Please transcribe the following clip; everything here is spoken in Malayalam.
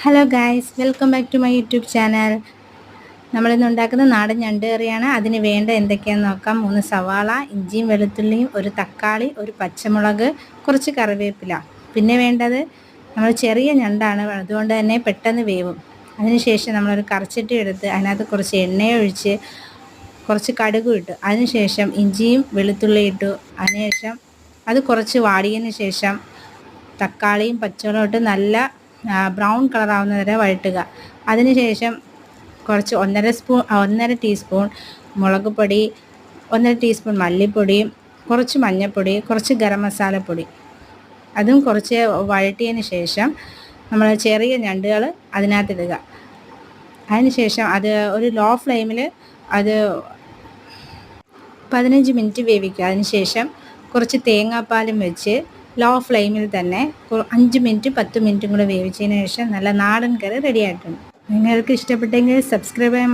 Hello guys, welcome back to my YouTube channel. നമ്മളിന്ന് ഉണ്ടാക്കുന്ന നാടൻ ഞണ്ട് കറിയാണ്. അതിന് വേണ്ട എന്തൊക്കെയാണെന്ന് നോക്കാം. 3 സവാള, ഇഞ്ചിയും വെളുത്തുള്ളിയും, ഒരു തക്കാളി, ഒരു പച്ചമുളക്, കുറച്ച് കറിവേപ്പില. പിന്നെ വേണ്ടത് നമ്മൾ ചെറിയ ഞണ്ടാണ്, അതുകൊണ്ട് തന്നെ പെട്ടെന്ന് വേവും. അതിനുശേഷം നമ്മളൊരു കറിച്ചട്ടി എടുത്ത് അതിനകത്ത് കുറച്ച് എണ്ണ ഒഴിച്ച് കുറച്ച് കടുക് ഇട്ടു. അതിനുശേഷം ഇഞ്ചിയും വെളുത്തുള്ളിയും ഇട്ടു. അതിനുശേഷം അത് കുറച്ച് വാടിയതിന് ശേഷം തക്കാളിയും പച്ചമുളകും ഇട്ട് നല്ല ബ്രൗൺ കളറാവുന്ന വരെ വഴറ്റുക. അതിനുശേഷം കുറച്ച് 1.5 ടീസ്പൂൺ മുളക് പൊടി, 1.5 ടീസ്പൂൺ മല്ലിപ്പൊടി, കുറച്ച് മഞ്ഞൾപ്പൊടി, കുറച്ച് ഗരം മസാലപ്പൊടി, അതും കുറച്ച് വഴറ്റിയതിന് ശേഷം നമ്മൾ ചെറിയ ഞണ്ടുകൾ അതിനകത്തിടുക. അതിനുശേഷം അത് ഒരു ലോ ഫ്ലെയിമിൽ അത് 15 മിനിറ്റ് വേവിക്കുക. അതിനുശേഷം കുറച്ച് തേങ്ങാപ്പാലും വെച്ച് ലോ ഫ്ലെയിമിൽ തന്നെ 5 മിനിറ്റ് 10 മിനിറ്റും കൂടെ വേവിച്ചതിന് ശേഷം നല്ല നാടൻ കറി റെഡി ആയിട്ടുണ്ട്. നിങ്ങൾക്ക് ഇഷ്ടപ്പെട്ടെങ്കിൽ സബ്സ്ക്രൈബ് ചെയ്യാൻ